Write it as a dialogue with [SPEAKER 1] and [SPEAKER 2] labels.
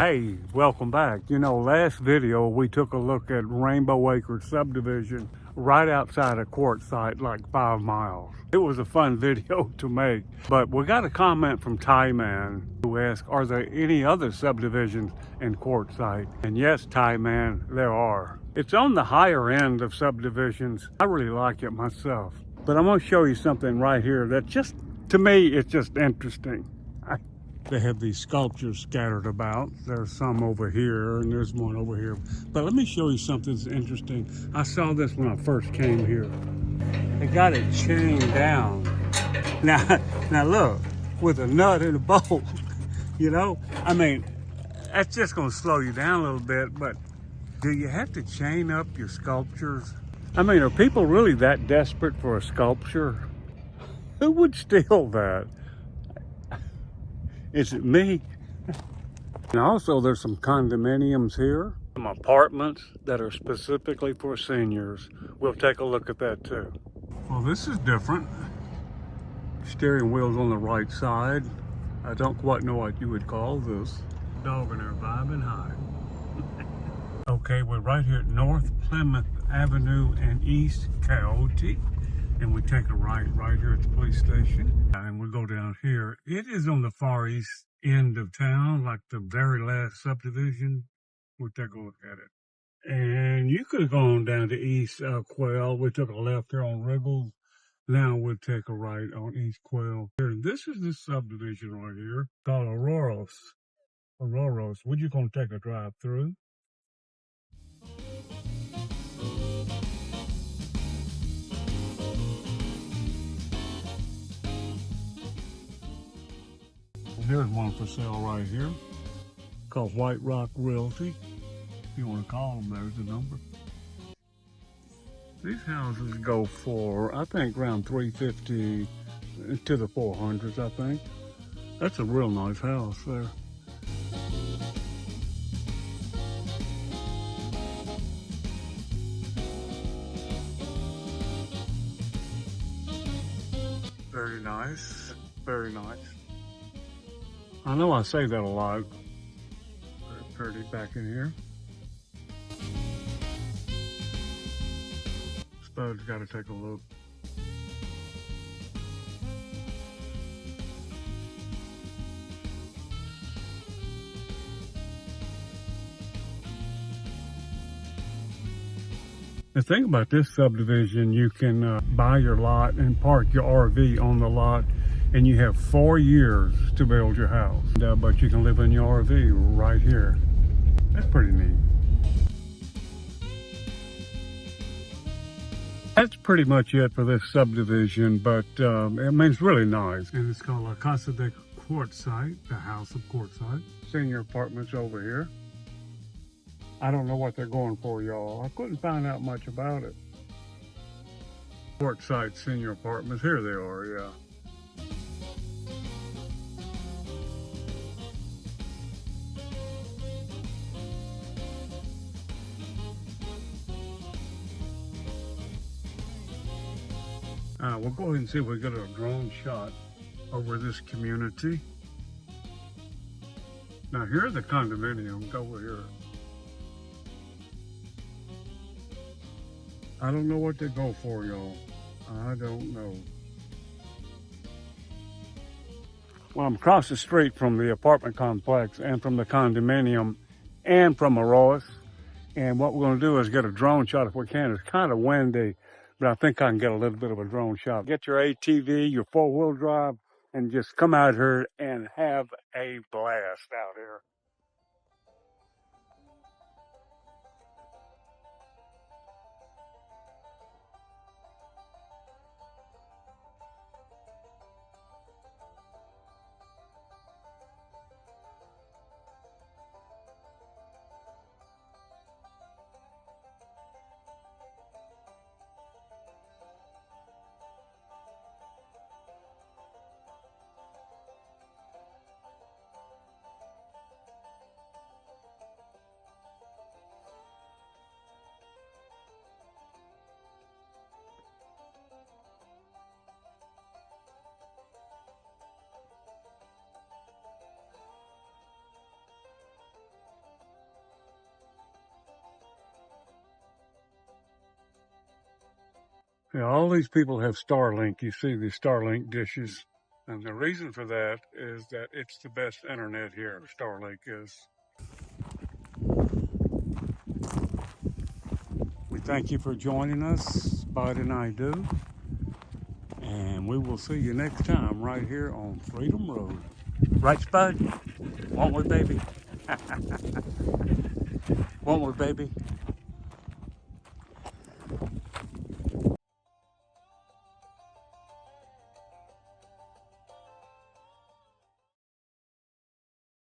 [SPEAKER 1] Hey, welcome back. You know, last video we took a look at Rainbow Acres Subdivision right outside of Quartzsite, like 5 miles. It was a fun video to make, but we got a comment from Ty Man who asked, are there any other subdivisions in Quartzsite? And yes, Ty Man, there are. It's on the higher end of subdivisions. I really like it myself, but I'm going to show you something right here that just, to me, it's just interesting. They have these sculptures scattered about. There's some over here and there's one over here. But let me show you something that's interesting. I saw this when I first came here. They got it chained down. Now look, with a nut and a bolt, you know? I mean, that's just gonna slow you down a little bit, but do you have to chain up your sculptures? I mean, are people really that desperate for a sculpture? Who would steal that? Is it me? And also there's some condominiums here, some apartments that are specifically for seniors. We'll take a look at that too. Well, this is different. Steering wheel's on the right side. I don't quite know what you would call this. Dog in there vibing high. Okay, we're right here at North Plymouth Avenue and East Coyote. And we take a right here at the police station. And we go down here. It is on the far east end of town, like the very last subdivision. We'll take a look at it. And you could have gone down to East Quail. We took a left here on Riggles. Now we'll take a right on East Quail. Here, this is the subdivision right here called Auroras. Auroras. We're just going to take a drive through. Here's one for sale right here, called White Rock Realty. If you want to call them, there's the number. These houses go for, I think, around $350 to the 400s, I think. That's a real nice house there. Very nice, very nice. I know I say that a lot. Very pretty back in here. Spud's got to take a look. The thing about this subdivision, you can buy your lot and park your RV on the lot, and you have 4 years to build your house. But you can live in your RV right here. That's pretty neat. That's pretty much it for this subdivision, but I mean, it's really nice. And it's called La Casa de Quartzsite, the House of Quartzsite. Senior apartments over here. I don't know what they're going for, y'all. I couldn't find out much about it. Quartzsite senior apartments, here they are, yeah. We'll go ahead and see if we get a drone shot over this community. Now here are the condominiums over here. I don't know what they go for, y'all. I don't know. Well, I'm across the street from the apartment complex and from the condominium and from Arroyos. And what we're going to do is get a drone shot if we can. It's kind of windy, but I think I can get a little bit of a drone shot. Get your ATV, your 4-wheel drive, and just come out here and have a blast out here. Yeah, all these people have Starlink. You see the Starlink dishes. And the reason for that is that it's the best internet here, Starlink is. We thank you for joining us, Spud and I do. And we will see you next time right here on Freedom Road. Right, Spud? Won't we, baby? Won't we, baby?